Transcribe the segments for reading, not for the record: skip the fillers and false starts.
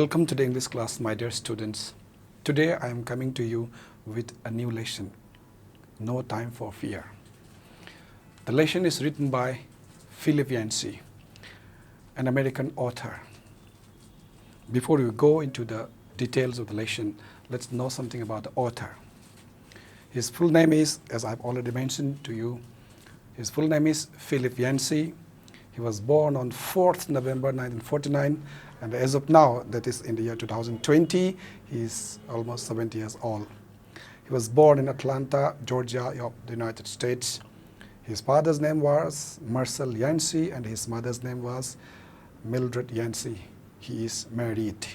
Welcome to the English class, my dear students. Today I am coming to you with a new lesson, No Time for Fear. The lesson is written by Philip Yancey, an American author. Before we go into the details of the lesson, let's know something about the author. His full name is, as I've already mentioned to you, his full name is Philip Yancey. He was born on 4th November 1949, and as of now, that is in the year 2020, he is almost 70 years old. He was born in Atlanta, Georgia, of the United States. His father's name was Marcel Yancey, and his mother's name was Mildred Yancey. He is married.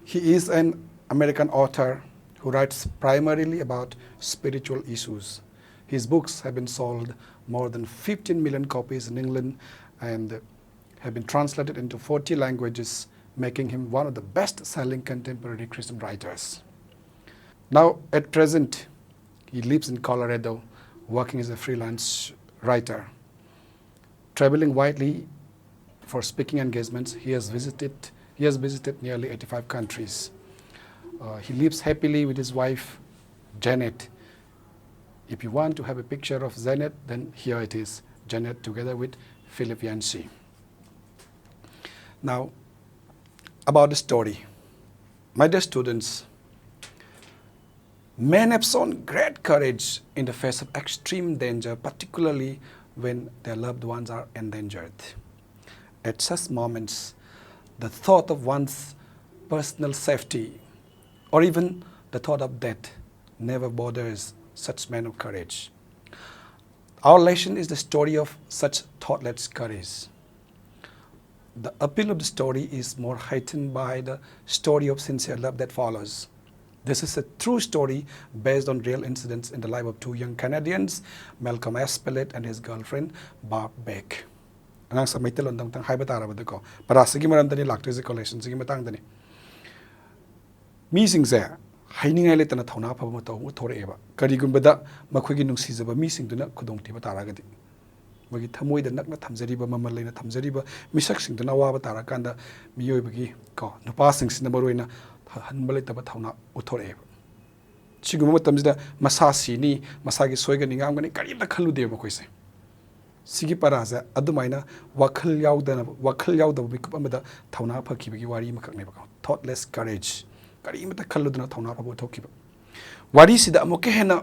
He is an American author who writes primarily about spiritual issues. His books have been sold more than 15 million copies in England and have been translated into 40 languages, making him one of the best-selling contemporary Christian writers. Now, at present, he lives in Colorado, working as a freelance writer. Traveling widely for speaking engagements, he has visited nearly 85 countries. He lives happily with his wife, Janet. If you want to have a picture of Janet, then here it is, Janet together with Philip Yancey. Now, about the story. My dear students, men have shown great courage in the face of extreme danger, particularly when their loved ones are endangered. At such moments, the thought of one's personal safety or even the thought of death never bothers such men of courage. Our lesson is the story of such thoughtless courage. The appeal of the story is more heightened by the story of sincere love that follows. This is a true story based on real incidents in the life of two young Canadians, Malcolm Espellet and his girlfriend, Barb Beck. Angang sa may talon tang haiba tarabada ko. Para sige maramdani lakto sa collection sige matang dani. Mising sa hainingay leta na thauna pa mo taw thore eba. Karigunbada makhogi nungsijaba mising duna khudong tiba taragadi. Magi thamoi da nakna thamjariba mamal leina thamjariba misak sing duna waba tarakanda miyoi bagi ko nupa sing sina baroina hanbale taba thauna uthore eba. Siguma matamjida masasi ni masagi soiga ningam gani karibda khalu de makoise. Sigi paraza adumaina wakhal yauda bikup amada thauna phaki bagi wari makakne ba thoughtless courage. Karimata khaluduna thauna phabu thokiba. Wari sida amoke hena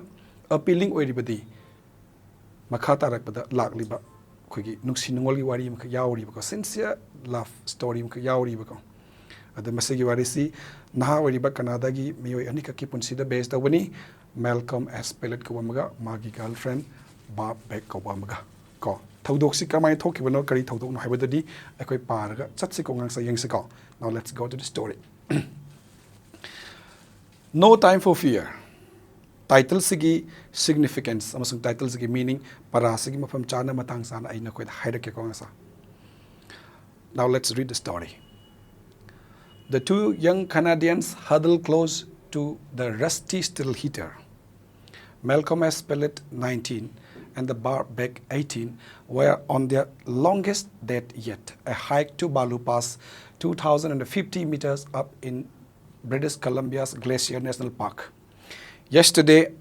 appealing oiribadi makha tarakbada lakliba khogi nungsi nungolgi wari makha yauri ba sincere love story makha yauri ba ada masagi wari si naha oiriba Canada gi miyoi anika ki punsida based awani Malcolm Espellet ko maga magi girlfriend Barb Beck ko maga ko thodok si kamai thokiba no kari thodok no haibadadi akoi paraga chatsi ko ngang sa yengsi ko. Now let's go to the story. No Time for Fear. Title sigi significance amasung title sigi meaning para sigi mafam chana matang sana ay nakoy hairake ko ngasa. Now let's read the story. The two young Canadians huddled close to the rusty still heater. Malcolm Espellet, 19, and the Barb Beck, 18, were on their longest date yet, a hike to Balu Pass, 2,050 meters up in British Columbia's Glacier National Park. Yesterday,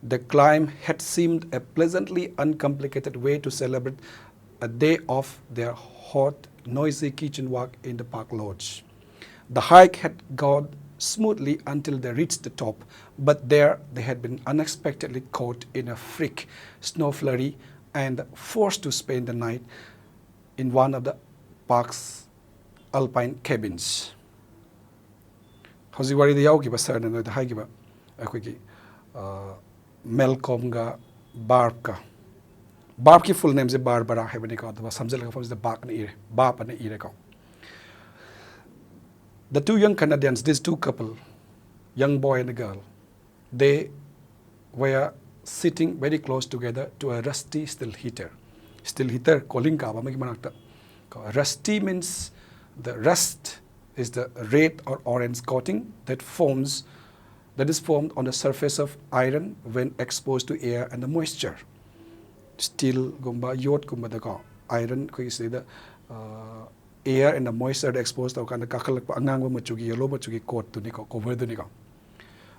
the climb had seemed a pleasantly uncomplicated way to celebrate a day of their hot, noisy kitchen walk in the park lodge. The hike had gone smoothly until they reached the top, but there they had been unexpectedly caught in a freak snow flurry and forced to spend the night in one of the park's alpine cabins. How's wari the yaugiba sir and the haigiba akwigi Malcolm ga Barb ka. Barb ki full name is Barbara hebani ko the samjel ka the Barb na ire Barb na ire ko. The two young Canadians, these two couple, young boy and a girl, they were sitting very close together to a rusty still heater. Still heater calling ka ba magi manakta. Rusty means the rust is the red or orange coating that is formed on the surface of iron when exposed to air and the moisture. Steel gumba yod gumba da ko iron ko is the air and the moisture exposed to kind of kakalak angang machugi yellow machugi coat to niko cover the niko.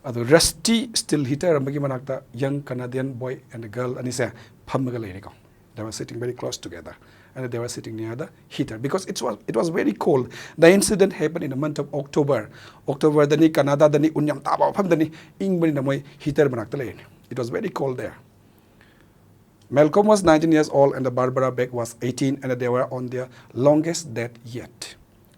Ado rusty still heater amagi manakta young Canadian boy and a girl anise phammaga niko. They were sitting very close together, and they were sitting near the heater because it was very cold. The incident happened in the month of October. October dani Canada dani unyam taba pham dani ing bani namoy heater manakta lein. It was very cold there. Malcolm was 19 years old and the Barbara Beck was 18, and they were on their longest date yet.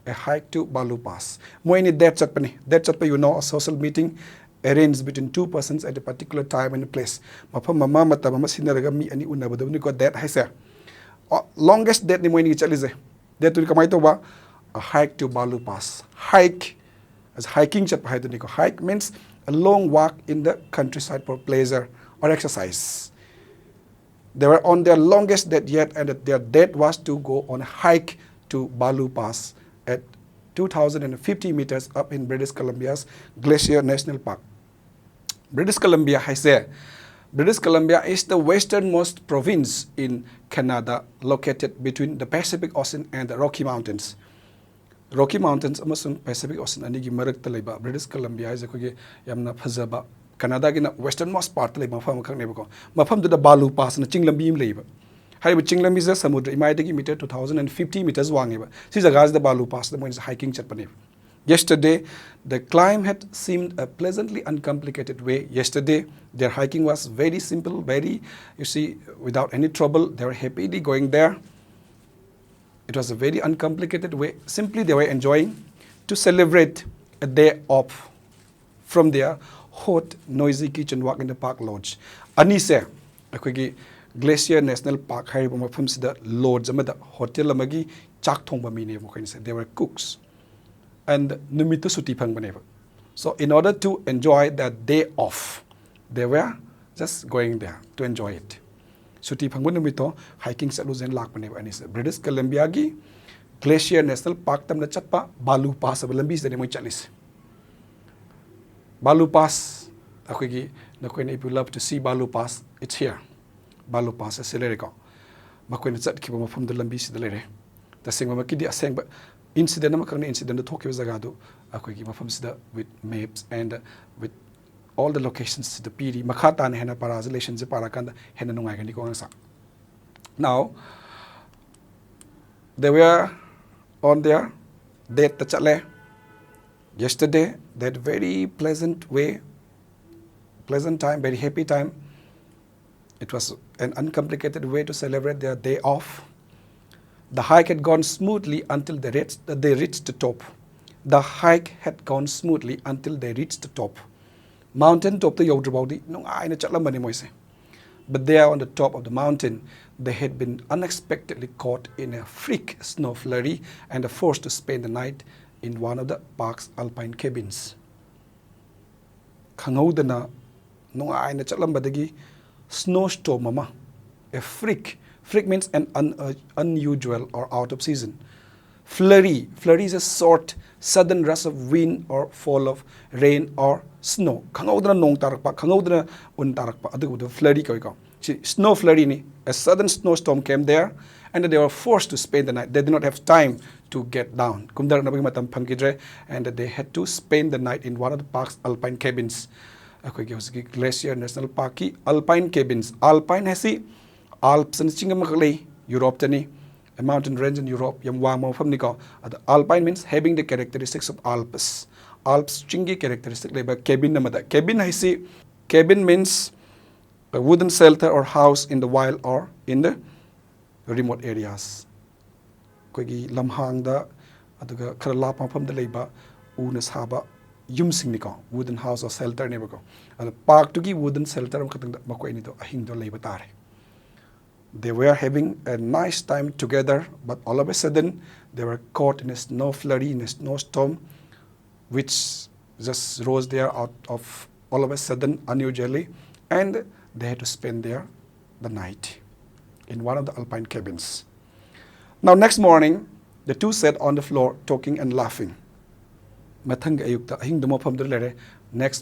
A hike to Balu Pass. Moini date chatpani. Date chatpa, you know, a social meeting arranged between two persons at a particular time and place. Mapam mama mata mama sinaraga mi ani unabada ni ko date haise. Longest date ni moini chalize. Date to kamay to ba? A hike to Balu Pass. Hike as hiking chatpa hai to niko. Hike means a long walk in the countryside for pleasure or exercise. They were on their longest date yet, and their date was to go on a hike to Balu Pass at 2,050 meters up in British Columbia's Glacier National Park. British Columbia is the westernmost province in Canada, located between the Pacific Ocean and the Rocky Mountains. Rocky Mountains amasung Pacific Ocean anigi marakta leiba. British Columbia is akogi yamna phajaba Canada gina westernmost part leiba mafam khakneba ko. Mafam to the Balu Pass na chinglambi im leiba. Hariba chinglambi is samudra imaidagi meter 2,050 meters wangeba. Si jagas the Balu Pass the is hiking chatpaneba. Yesterday, the climb had seemed a pleasantly uncomplicated way. Yesterday, their hiking was very simple, without any trouble. They were happily going there. It was a very uncomplicated way. Simply, they were enjoying to celebrate a day off from their hot, noisy kitchen walk in the park lodge. Anise, akogi Glacier National Park, hariba mafam sida lodge amada hotel amagi chak thongba mine mo kainse. They were cooks. And numito suti phang baneba. So in order to enjoy that day off, they were just going there to enjoy it. Suti phang numito hiking sa luzen lak baneba anis. British Columbia gi Glacier National Park tam na chatpa Balu Pass abalambi sa mo chalis. Balu Pass akogi nakoy if you love to see Balu Pass, it's here. Balu Pass is sileriko. Makoy na chat kiba mafam dalambi si dalere. Tasing mamakidi aseng ba incident naman kang incident na Tokyo zagado ako gi mafam sida with maps and with all the locations the piri makata na hena para relations para kanda hena nungay gani ko ang sa. Now they were on their date tachale yesterday. That very pleasant time, very happy time. It was an uncomplicated way to celebrate their day off. The hike had gone smoothly until they reached the top. The hike had gone smoothly until they reached the top. Mountain top the yodribodi nung ay na chatlamani moise. But there on the top of the mountain, they had been unexpectedly caught in a freak snow flurry and are forced to spend the night in one of the park's alpine cabins. Kangawdana nung ay na chatlambadagi snowstorm mama, a freak. Freak means an unusual or out of season. Flurry is a short, sudden rush of wind or fall of rain or snow. Kangawdana nong tarakpa, kangawdana un tarakpa. Adu the flurry ko. Snow flurry ni. A sudden snowstorm came there, and they were forced to spend the night. They did not have time to get down. Kumdar na matam pangkidre, and they had to spend the night in one of the park's alpine cabins. Glacier National Park alpine cabins. Alpine hasi Alps and Chingamakali, Europe tani, a mountain range in Europe, Yamwamo from Nico. Alpine means having the characteristics of Alps. Alps chingi characteristic labor cabin namada. Cabin I see cabin means a wooden shelter or house in the wild or in the remote areas. Kogi lamhang da aduga karalapa from the labor unas haba yumsing niko wooden house or shelter never go. Park to give wooden shelter makoinito ahindo labor tare. They were having a nice time together, but all of a sudden, they were caught in a snow flurry, in a snowstorm, which just rose there out of all of a sudden, unusually, and they had to spend there the night in one of the alpine cabins. Now, next morning, the two sat on the floor talking and laughing. Next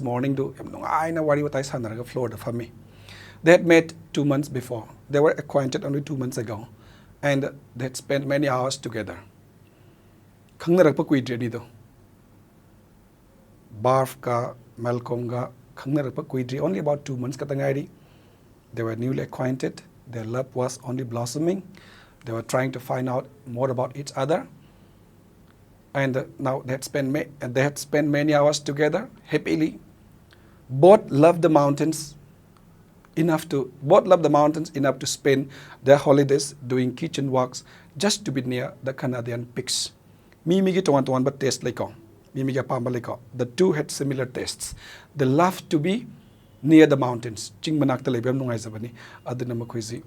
morning, floor the family. They had met 2 months before. They were acquainted only 2 months ago, and they had spent many hours together. khangnarak pa kuidre ni do Barf ka Malcolm ga khangnarak pa kuidri only about 2 months katangairi. They were newly acquainted. Their love was only blossoming. They were trying to find out more about each other. And now they had spent many hours together happily. Both loved the mountains enough to spend their holidays doing kitchen works just to be near the Canadian peaks. Mimi tongan but taste like Mimi pamba like the two had similar tastes. They loved to be near the mountains. Ching manakta lebem nungai zabani aduna makhoisi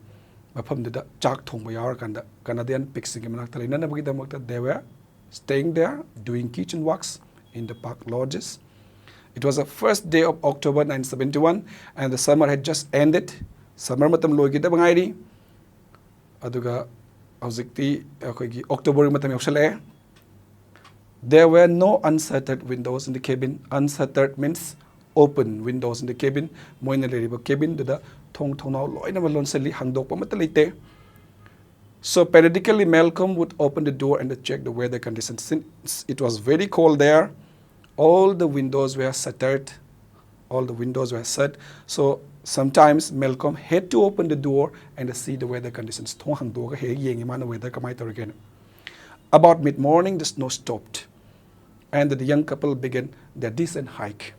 mafamduda chak thongba yawar kanda Canadian peaks gi manakta le nanabagi damakta they were staying there doing kitchen works in the park lodges. It was the first day of October 1971 and the summer had just ended. Summer matam loigida bangairi aduga hojikti akoigi October matam yausale. There were no unshuttered windows in the cabin. Unshuttered means open windows in the cabin. Moina leriba cabin duda thong thonau loina malon sali hangdok pa matalite. So periodically Malcolm would open the door and check the weather conditions. Since it was very cold there, all the windows were shuttered. So sometimes Malcolm had to open the door and see the weather conditions. About mid-morning, the snow stopped, and the young couple began their descent hike.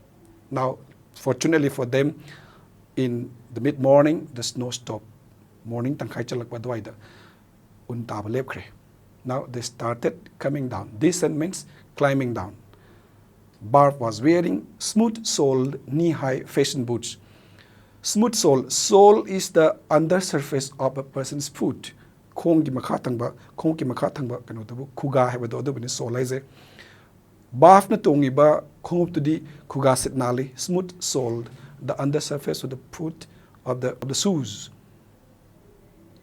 Now, fortunately for them, in the mid-morning, the snow stopped. Morning tangkai chalak badwaida untaba lepkre. Now they started coming down. Descent means climbing down. Barb was wearing smooth-soled knee-high fashion boots. Sole is the undersurface of a person's foot. Khong ki makha thangba kano tabu khuga hai bado adubani sole aise. Barb na tongi ba khongup tudi khuga sitnali smooth-soled, the undersurface of the foot of the shoes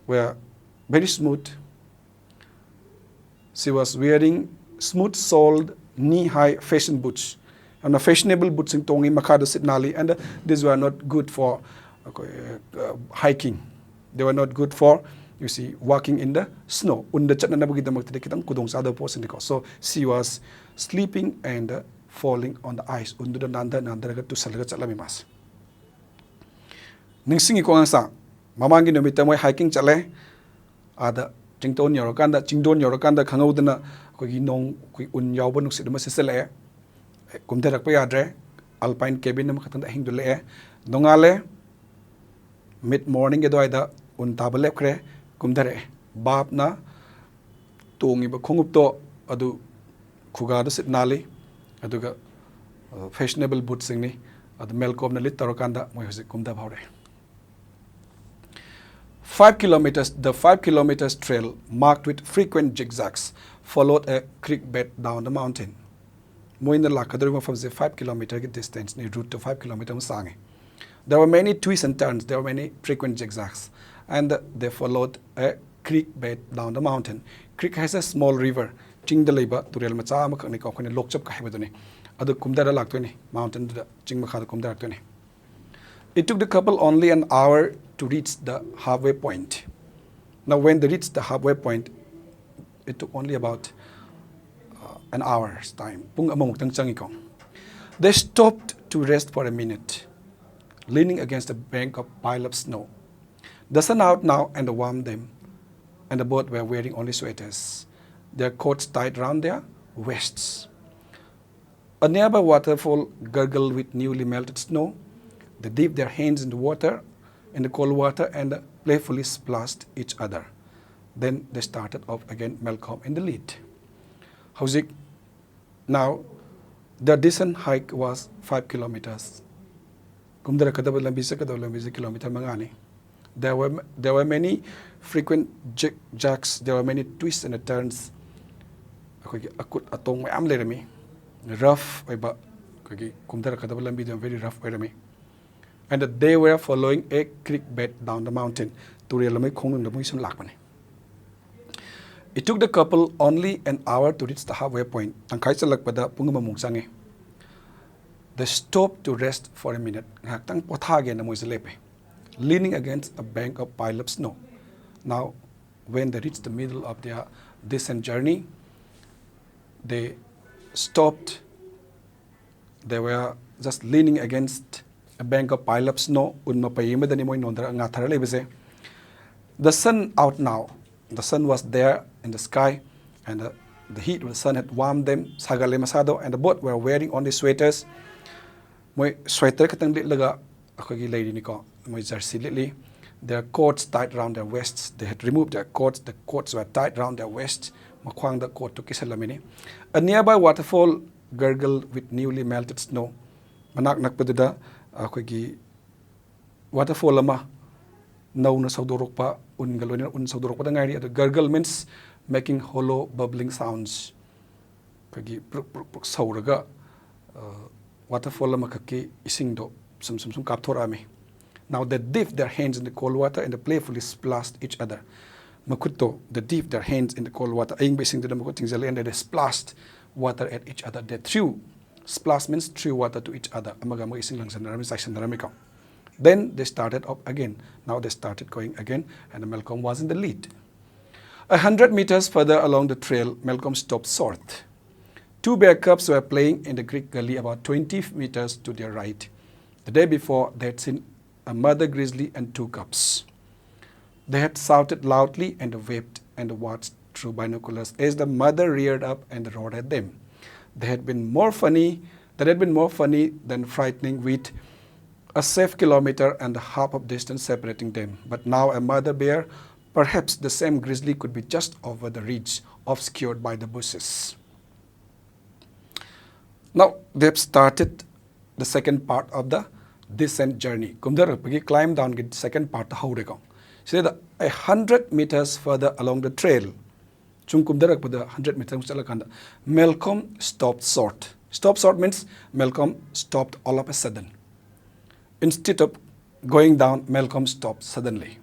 were very smooth. She was wearing smooth-soled knee-high fashion boots. And the fashionable boots in tongi makado sitnali, and these were not good for hiking. They were not good for, you see, walking in the snow. So she was sleeping and falling on the ice. Ningsingi ko ang sa mamangi numita mo hiking chale ada Chingdon yorokanda khangawdana kogi nong kui un yawba nuksid ma sisele kumdarak pa yadre alpine cabin nam khatanda hingdule nongale mid morning edoida un tabale kre kumdare bab na tongi ba khongupto adu khuga da sitnali aduga fashionable boots singni adu Malcolm na lit tarokanda moi hose kumda bhaure. 5 kilometers, the 5 kilometers trail, marked with frequent zigzags, followed a creek bed down the mountain. Moina lakadurima from the 5 kilometer distance, near route to 5 kilometers sange. There were many twists and turns, there were many frequent zigzags, and they followed a creek bed down the mountain. Creek has a small river. Ching the labor to real macha makani ko kone lokchap kahibadone. Adu kumdara laktone mountain to ching makhada kumdara tone. It took the couple only an hour to reach the halfway point. Now when they reached the halfway point, it took only about an hour's time. They stopped to rest for a minute, leaning against a bank of pile of snow. The sun out now and warmed them, and the both were wearing only sweaters, their coats tied round their waists. A nearby waterfall gurgled with newly melted snow. They dipped their hands in the cold water, and playfully splashed each other. Then they started off again, Malcolm in the lead. Howzik, now the descent hike was 5 kilometers. Kumdara kadaba lambisa kilometer mangani. There were many frequent jacks. There were many twists and turns. Akut atong mayam lerami. Rough, kumdara kadaba lambi very rough lerami. And they were following a creek bed down the mountain. It took the couple only an hour to reach the halfway point. They stopped to rest for a minute, leaning against a bank of pile of snow. Now, when they reached the middle of their descent journey, they stopped. They were just leaning against a bank of pile of snow. The sun out now. The sun was there in the sky, and the heat of the sun had warmed them. Sagale masado, and the boat were wearing only sweaters. Moi sweater katang litlaga akogi lady niko. Moi jersey litli. Their coats tied around their waists. They had removed their coats. The coats were tied around their waists. Makwang the coat to kisalamini. A nearby waterfall gurgled with newly melted snow. Manak nakpaduda akogi waterfall ama no na saudorokpa ungalonin un saudorokpa dangari. The gurgle means making hollow bubbling sounds. Akogi sauraga waterfall ama kaki ising do sum kapthorami. Now they dipped their hands in the cold water and they playfully splashed each other. Makuto, they dipped their hands in the cold water. Aying basing to the makuting and they splashed water at each other. They threw. Splash means threw water to each other. Then they started up again. Now they started going again, and Malcolm was in the lead. 100 meters further along the trail, Malcolm stopped short. Two bear cubs were playing in the creek gully about 20 meters to their right. The day before, they had seen a mother grizzly and two cubs. They had shouted loudly and waved and watched through binoculars as the mother reared up and roared at them. That had been more funny than frightening, with a safe kilometer and a half of distance separating them. But now a mother bear, perhaps the same grizzly, could be just over the ridge, obscured by the bushes. Now they've started the second part of the descent journey. Climb down the second part of the so 100 meters further along the trail. 100 meters Malcolm stopped short. Stop short means Malcolm stopped all of a sudden. Instead of going down, Malcolm stopped suddenly.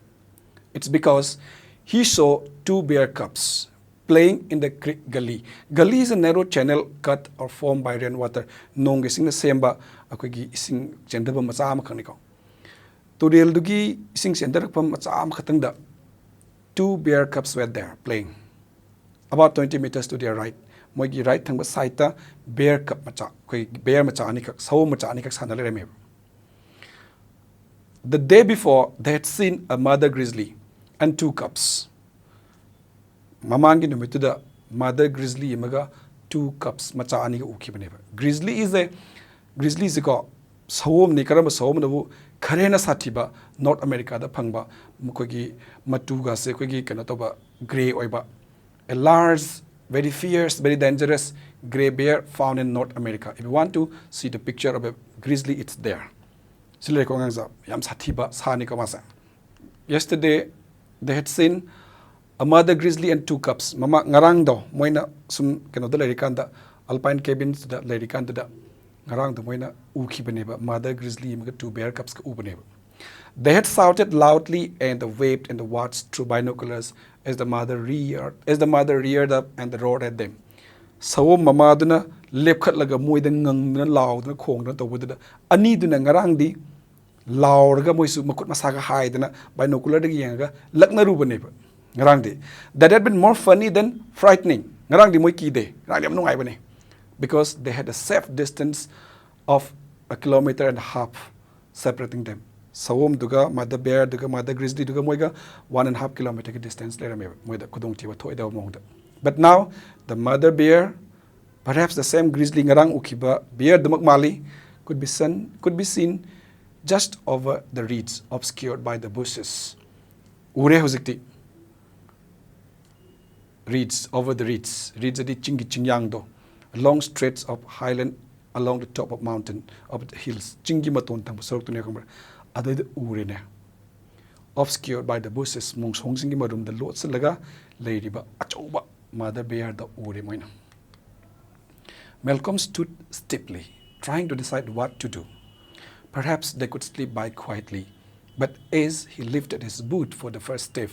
It's because he saw two bear cubs playing in the creek gully. Gully is a narrow channel cut or formed by rainwater. Nong ising the semba akogi ising chendaba macha ama khaniko. Tudel dugi ising sendarakpam macha ama khatangda. Two bear cubs were there playing. About 20 meters to their right. Moigi right thangba side ta bear cub macha koi bear macha anikak saw macha anikak sanale reme. The day before, they had seen a mother grizzly and two cubs. Mamangi numituda mother grizzly imaga two cubs macha ani ukibaneba. Grizzly is a ko sawom ni karamba sawom nabu kharena sathiba North America da phangba mukogi matuga se kogi kana toba gray oiba. A large, very fierce, very dangerous gray bear found in North America. If you want to see the picture of a grizzly, it's there. Yesterday, they had seen a mother grizzly and two cubs. Mama ngarang do moina sum kano da lerikanda alpine cabins da lerikanda da ngarang do moina uki baneba mother grizzly mga two bear cubs ka ubaneba. They had shouted loudly and waved and watched through binoculars as the mother reared up and roared at them. Sawo mama duna lepkhat laga moida ngang na law na khong na tawda ani duna ngarang di laurga moisu makut masaga haidana binocular de yanga lakna rubaneba ngarang di. That had been more funny than frightening. Ngarang di moi ki de ngarang am nungai bane because they had a safe distance of 1.5 kilometers separating them. Sawom duga mother bear duga mother grizzly duga moiga 1.5 kilometer distance later moida kudong tiwa thoi da mongda. But now the mother bear, perhaps the same grizzly ngarang ukiba bear dumak mali, could be seen just over the reeds, obscured by the bushes. Ure huzikti. Reeds, over the reeds. Reeds are the chingi chingyang do. Long stretches of highland along the top of mountain, of the hills. Chingi maton tang sorok tu ne kamar. Adai the ure ne. Obscured by the bushes, mong song singi marum the lot salaga, lady ba achoba mother bear the ure moina. Malcolm stood stiffly, trying to decide what to do. Perhaps they could slip by quietly, but as he lifted his boot for the first step,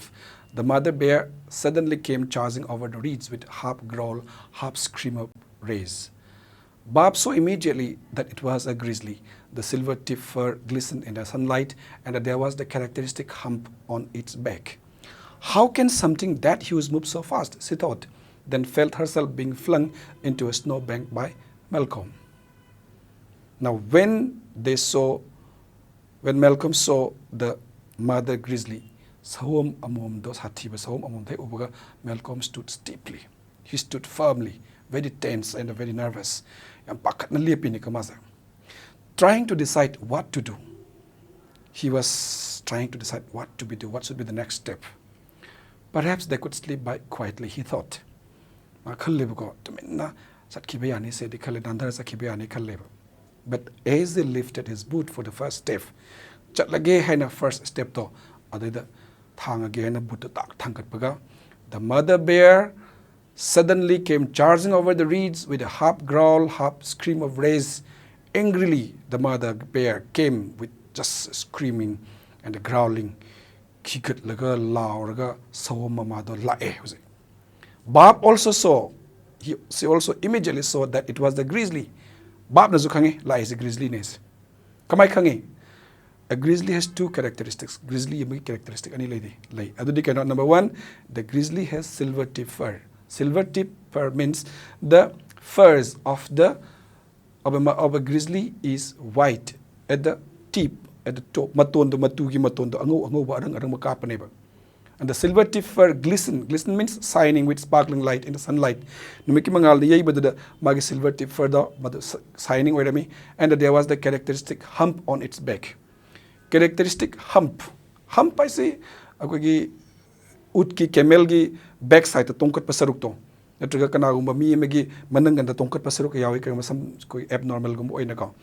the mother bear suddenly came charging over the reeds with half growl, half scream of rage. Bob saw immediately that it was a grizzly. The silver tip fur glistened in the sunlight, and that there was the characteristic hump on its back. How can something that huge move so fast? She thought. then felt herself being flung into a snowbank by Malcolm. Now, when Malcolm saw the mother grizzly, Malcolm stood steeply. He stood firmly, very tense and very nervous. Trying to decide what to do. He was trying to decide what to do, what should be the next step. Perhaps they could sleep by quietly, he thought. But as he lifted his boot for the first step, first step the mother bear suddenly came charging over the reeds with a half growl, half scream of rage. Angrily, the mother bear came with just screaming and growling. Bob also saw, she also immediately saw that it was the grizzly. Bob nazu khangi la is a grizzly nes. Kamai khangi. A grizzly has two characteristics. Grizzly yami characteristic ani lay. Adudi cannot. Number one, the grizzly has silver tip fur. Silver tip fur means the furs of a grizzly is white at the tip, at the top. And the silver tip fur glisten. Glisten means shining with sparkling light in the sunlight. Silver tip fur shining with me. And there was the characteristic hump on its back. Characteristic hump. Hump I say, utki camel gi backside the tongkat pasaruk to. Natraga kanagumba mi megi manangan the tongkat pasaruk yawi kaya some abnormal gumbo oinako.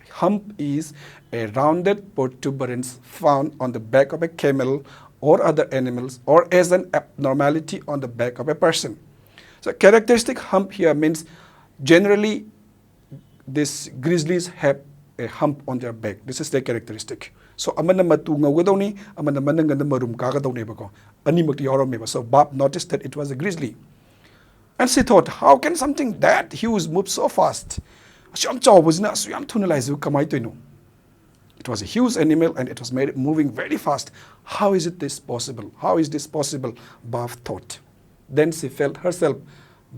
Hump is a rounded protuberance found on the back of a camel or other animals, or as an abnormality on the back of a person. So characteristic hump here means generally these grizzlies have a hump on their back. This is their characteristic. So amana matu ngawadoni, amana mananganda marum kagadoni bako. Animakti yoromeba. So Bob noticed that it was a grizzly. And she thought, how can something that huge move so fast? It was a huge animal and it was moving very fast. How is this possible? How is this possible? Bob thought. Then she felt herself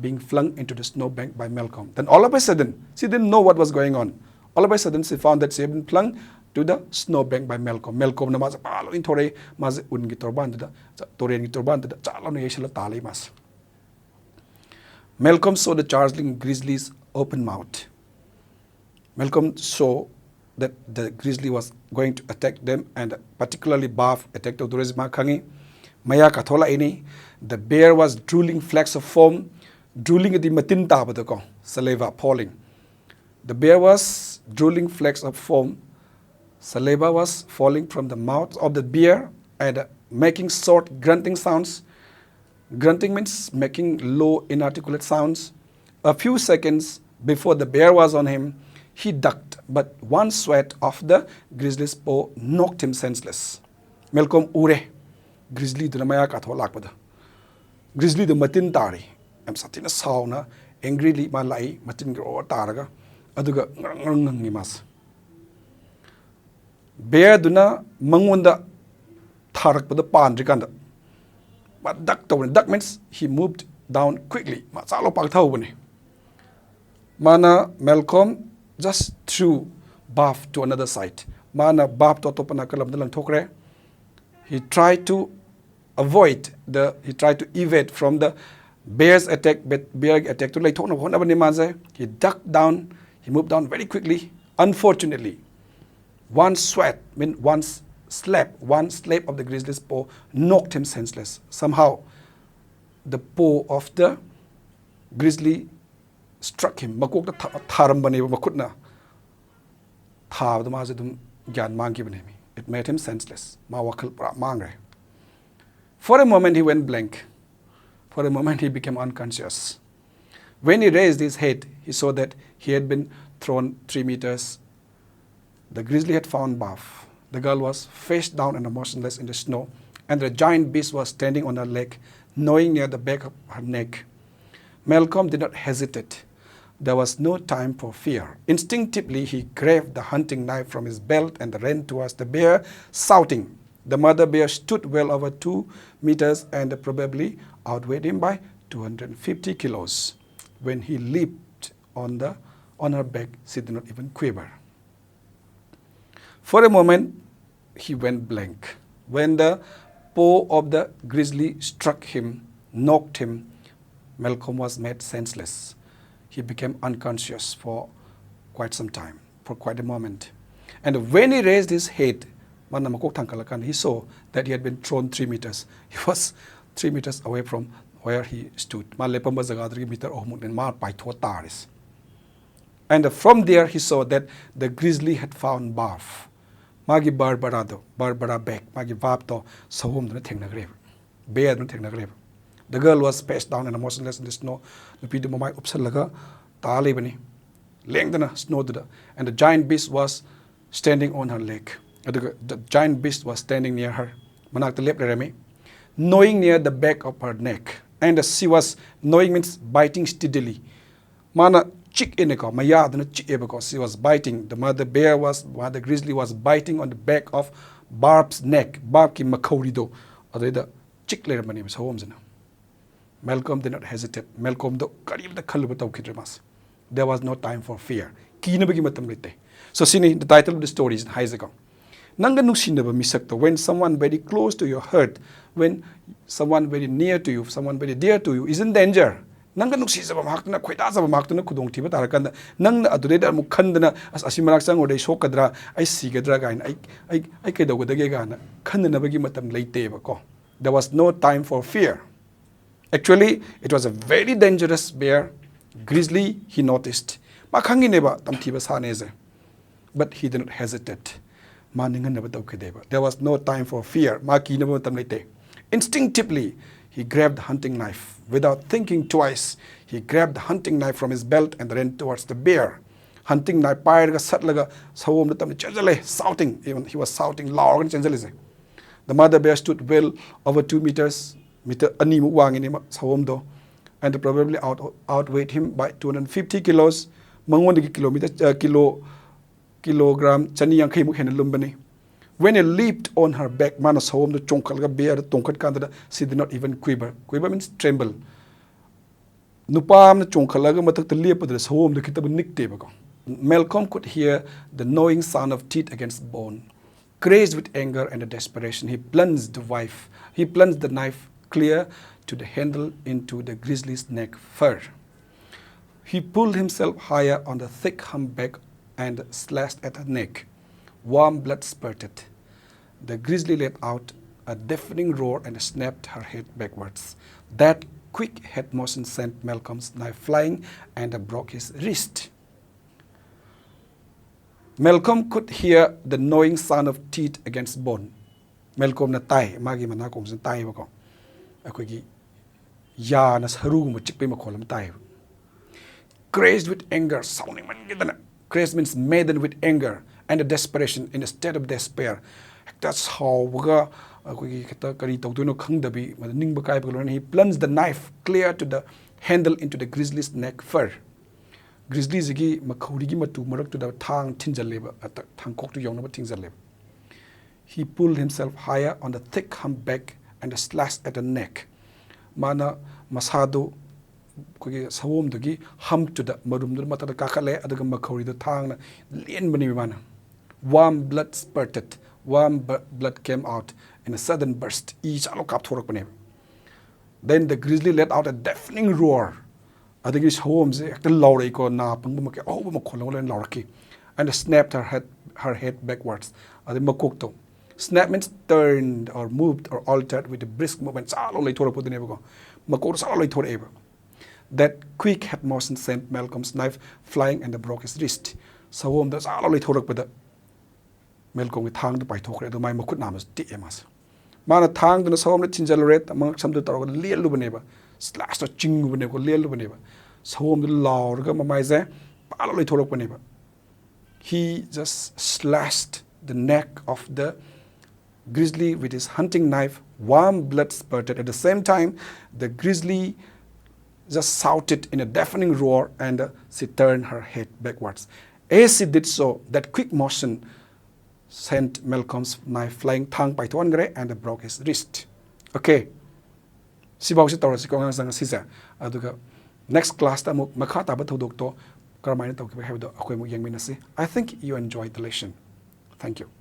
being flung into the snowbank by Malcolm. Then all of a sudden, she didn't know what was going on. All of a sudden, she found that she had been flung to the snowbank by Malcolm. Malcolm na maza palo in tore maza ungi torban da tore ngi torban da chala no yeshla tali mas. Malcolm saw the charging grizzly's open mouth. Malcolm saw that the grizzly was going to attack them, and particularly Bob attacked Oduresma Kangi. Maya Katola ini, the bear was drooling flecks of foam, drooling at the matinta badako, saliva falling. The bear was drooling flecks of foam, saliva was falling from the mouth of the bear and making short grunting sounds. Grunting means making low inarticulate sounds. A few seconds before the bear was on him, he ducked, but one sweat of the grizzly's paw knocked him senseless. Malcolm ure, grizzly the namaya katholakpada. Grizzly the matin tari. I'm satina sauna, angrily malai, matin gro taraga, aduga ngimas. Bear duna mangunda tarak pada pandrikanda. But duck means he moved down quickly. Matsalo pagtawani. Mana Malcolm just threw Bob to another side. Mana Bob to topana kalam dalang tokre. He tried to evade from the bear's attack, but bear attack to like he ducked down, he moved down very quickly. Unfortunately, one slap of the grizzly's paw knocked him senseless. Somehow, the paw of the grizzly struck him. It made him senseless. For a moment, he went blank. For a moment, he became unconscious. When he raised his head, he saw that he had been thrown 3 meters. The grizzly had found Bob. The girl was face down and motionless in the snow, and the giant beast was standing on her leg, gnawing near the back of her neck. Malcolm did not hesitate. There was no time for fear. Instinctively, he grabbed the hunting knife from his belt and ran towards the bear, shouting. The mother bear stood well over 2 meters and probably outweighed him by 250 kilos. When he leaped on her back, she did not even quiver. For a moment, he went blank. When the paw of the grizzly struck him, knocked him, Malcolm was made senseless. He became unconscious for quite some time, for quite a moment. And when he raised his head, he saw that he had been thrown 3 meters. He was 3 meters away from where he stood. And from there he saw that the grizzly had found barf. Magi barbara back, magi vapto, sahum the technagrave. Bear the technagrave. The girl was passed down and motionless in the snow. The Peter Momai Upsalaga, Talibani, Langdana, snowed, and the giant beast was standing on her leg. The giant beast was standing near her, gnawing near the back of her neck. And she was gnawing means biting steadily. Mana chick in a maya because she was biting. The mother grizzly was biting on the back of Barb's neck. Barb ki makorido. The chick later my name is Holmes. Malcolm did not hesitate. Malcolm do karib the kalubata kidremas. There was no time for fear. So the title of the story is Haizako. When someone very close to your heart, when someone very near to you, someone very dear to you is in danger. Nanga nuksizaba maktuna khoidazaba maktuna khudongthiba tarakanda nangna adureda mu khandana asimarak changode sokadra ai sigadra gain ai kedogudage gana khandanabagi matam leiteba ko. There was no time for fear. Actually, it was a very dangerous bear. Grizzly, he noticed. Makhangineba tamthiba saneze. But he did not hesitate. There was no time for fear. Instinctively, he grabbed the hunting knife. Without thinking twice, he grabbed the hunting knife from his belt and ran towards the bear. Hunting knife shouting. Even he was shouting loud. The mother bear stood well over 2 meters, and probably outweighed him by 250 kilos. Kilogram chani yankai muk henna lumbani. When he leaped on her back, manas home the chonkalga bear tonkat kandada, she did not even quiver. Quiver means tremble. Nupam the chonkalaga matak the leap of the home the kitab nick table. Malcolm could hear the gnawing sound of teeth against bone. Crazed with anger and desperation, he plunged the knife clear to the handle into the grizzly's neck fur. He pulled himself higher on the thick humpback and slashed at her neck. Warm blood spurted. The grizzly let out a deafening roar and snapped her head backwards. That quick head motion sent Malcolm's knife flying and broke his wrist. Malcolm could hear the gnawing sound of teeth against bone. Malcolm na tai magi manakom san tai bako. Akogi ya na saru mo chikpe makolam tai. Crazed with anger, sounding man. Crazed means maddened with anger and desperation, in a state of despair. That's how he plunged the knife clear to the handle into the grizzly's neck fur. Grizzly zigi makhurigi matu marak to the thang tinjaleba at the thangkok to yonaba tinjaleba. He pulled himself higher on the thick humpback and slashed at the neck. Mana masado Sawom the hump to the Marum Mataka Kakale, Adaka Makori, the tongue, Lien Banimana. Warm blood spurted, warm blood came out in a sudden burst. Each alokap torokpanem. Then the grizzly let out a deafening roar. Adagis homes, the Lauriko na Pangumaka, oh, Makolo and Lauraki, and snapped her head backwards. Adi Makokto. Snap means turned or moved or altered with a brisk movement. Saloli Toropo Makor Saloli Toreba. That quick head motion sent Malcolm's knife flying and broke his wrist. So that's all I told with the Malcolm with hanged by talk to my Makut Namas, TMS. Mana tang the home tinjalret among some of the little neighbor, slashed a ching with a little neighbor. So the law, Gamamize, Paloli told neighbor. He just slashed the neck of the grizzly with his hunting knife. Warm blood spurted. At the same time, the grizzly just shouted in a deafening roar, and she turned her head backwards. As she did so, that quick motion sent Malcolm's knife flying tongue by Tuangre and broke his wrist. Okay, Sibawsi tawrasi ko ngang sang sisa aduga next class ta amuk makha taba thodok to karamai tawki haibdo akoi muk yangminasi. I think you enjoyed the lesson. Thank you.